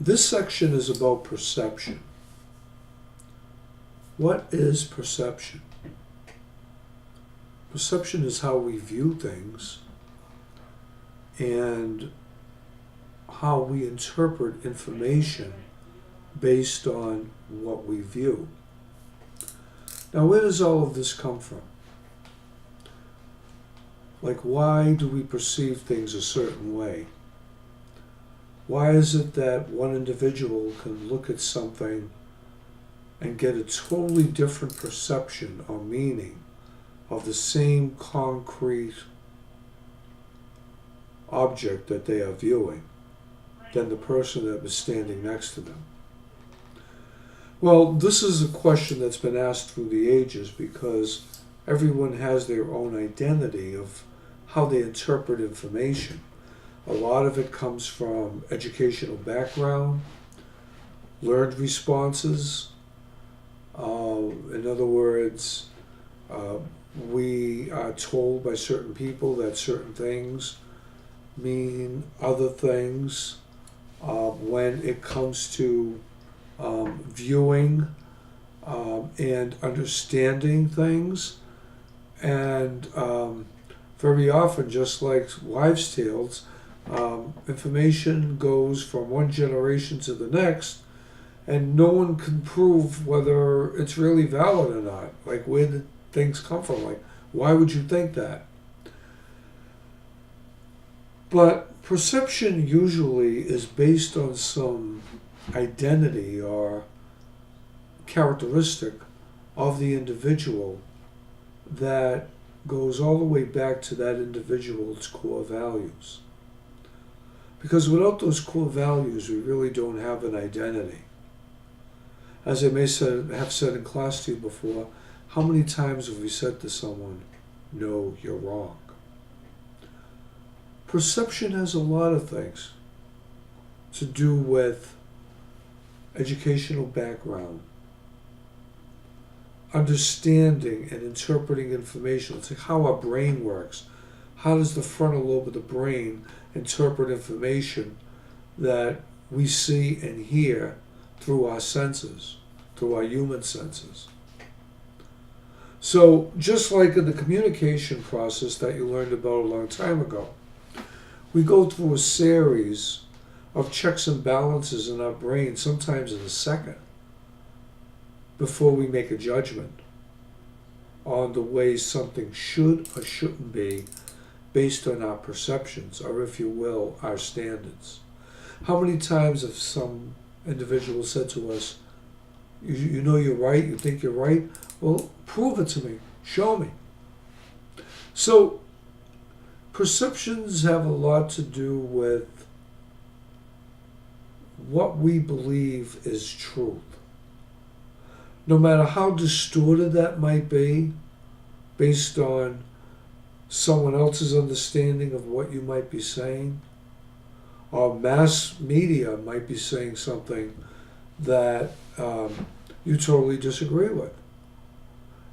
This section is about perception. What is perception? Perception is how we view things and how we interpret information based on what we view. Now, where does all of this come from? Like, why do we perceive things a certain way? Why is it that one individual can look at something and get a totally different perception or meaning of the same concrete object that they are viewing than the person that was standing next to them? Well, this is a question that's been asked through the ages because everyone has their own identity of how they interpret information. A lot of it comes from educational background, learned responses. In other words, we are told by certain people that certain things mean other things when it comes to viewing and understanding things. And very often, just like wives' tales, information goes from one generation to the next, and no one can prove whether it's really valid or not. Like, where did things come from? Like, why would you think that? But perception usually is based on some identity or characteristic of the individual that goes all the way back to that individual's core values. Because without those core values, we really don't have an identity. As I may have said in class to you before, how many times have we said to someone, "No, you're wrong"? Perception has a lot of things to do with educational background, understanding and interpreting information. It's like how our brain works. How does the frontal lobe of the brain interpret information that we see and hear through our senses, through our human senses? So just like in the communication process that you learned about a long time ago, we go through a series of checks and balances in our brain, sometimes in a second, before we make a judgment on the way something should or shouldn't be based on our perceptions, or if you will, our standards. How many times have some individual said to us, you know you're right, you think you're right? Well, prove it to me, show me. So perceptions have a lot to do with what we believe is truth. No matter how distorted that might be, based on someone else's understanding of what you might be saying, or mass media might be saying something that you totally disagree with.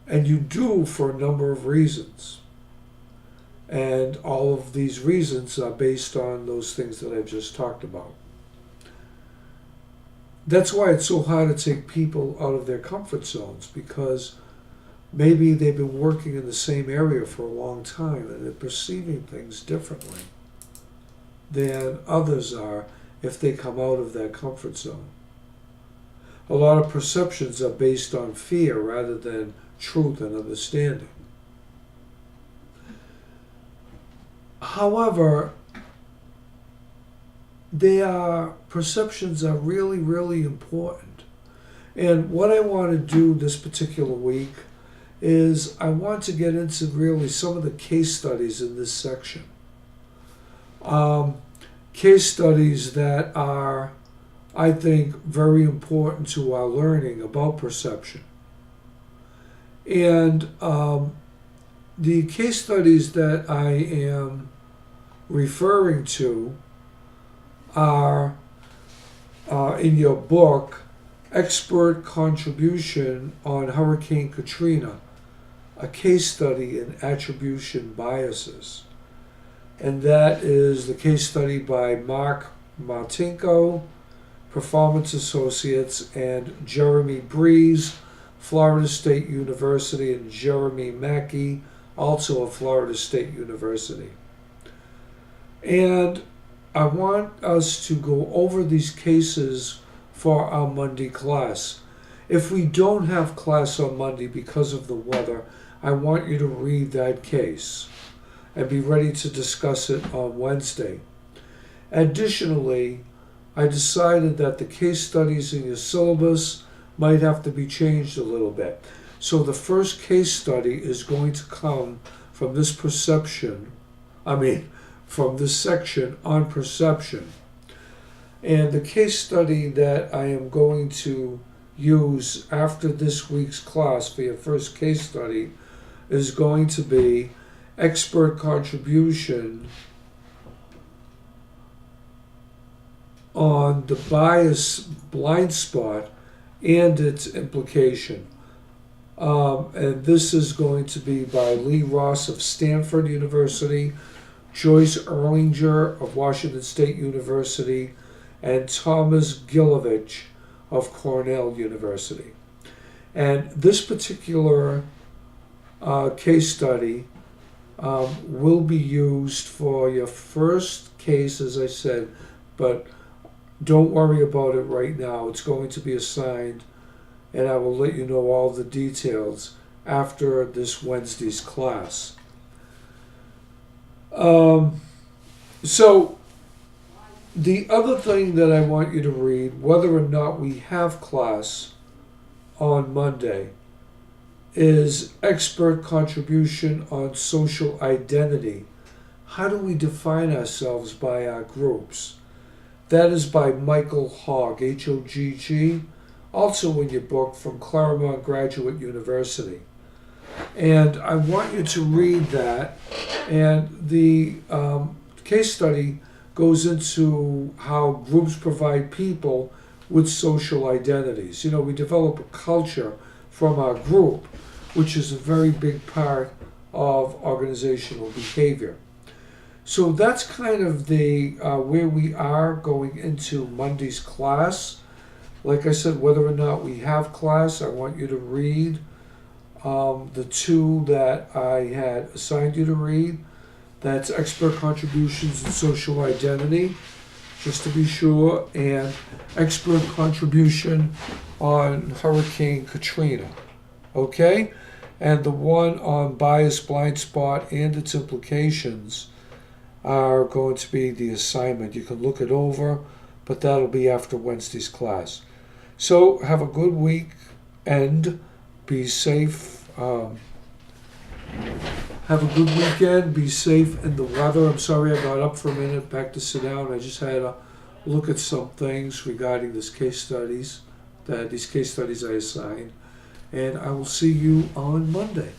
And you do for a number of reasons. And all of these reasons are based on those things that I've just talked about. That's why it's so hard to take people out of their comfort zones, because maybe they've been working in the same area for a long time and they're perceiving things differently than others are if they come out of that comfort zone. A lot of perceptions are based on fear rather than truth and understanding. However, perceptions are really, really important. And what I want to do this particular week is I want to get into really some of the case studies in this section. Case studies that are, I think, very important to our learning about perception. And the case studies that I am referring to are in your book, Expert Contribution on Hurricane Katrina, a case study in attribution biases. And that is the case study by Mark Martinko, Performance Associates, and Jeremy Breeze, Florida State University, and Jeremy Mackey, also of Florida State University. And I want us to go over these cases for our Monday class. If we don't have class on Monday because of the weather, I want you to read that case and be ready to discuss it on Wednesday. Additionally, I decided that the case studies in your syllabus might have to be changed a little bit. So the first case study is going to come from this from this section on perception. And the case study that I am going to use after this week's class for your first case study is going to be expert contribution on the bias blind spot and its implication. And this is going to be by Lee Ross of Stanford University, Joyce Erlinger of Washington State University, and Thomas Gilovich of Cornell University. And this particular case study will be used for your first case, as I said, but don't worry about it right now. It's going to be assigned, and I will let you know all the details after this Wednesday's class. So the other thing that I want you to read, whether or not we have class on Monday, is expert contribution on social identity. How do we define ourselves by our groups? That is by Michael Hogg, H-O-G-G, also in your book from Claremont Graduate University. And I want you to read that. And the case study goes into how groups provide people with social identities. You know, we develop a culture from our group, which is a very big part of organizational behavior. So that's kind of the where we are going into Monday's class. Like I said, whether or not we have class, I want you to read the two that I had assigned you to read. That's expert contributions in social identity, just to be sure, and expert contribution on Hurricane Katrina. Okay? And the one on bias blind spot and its implications are going to be the assignment. You can look it over, but that'll be after Wednesday's class. So have a good week and be safe. Have a good weekend. Be safe in the weather. I'm sorry I got up for a minute back to sit down. I just had to look at some things regarding these case studies I assigned. And I will see you on Monday.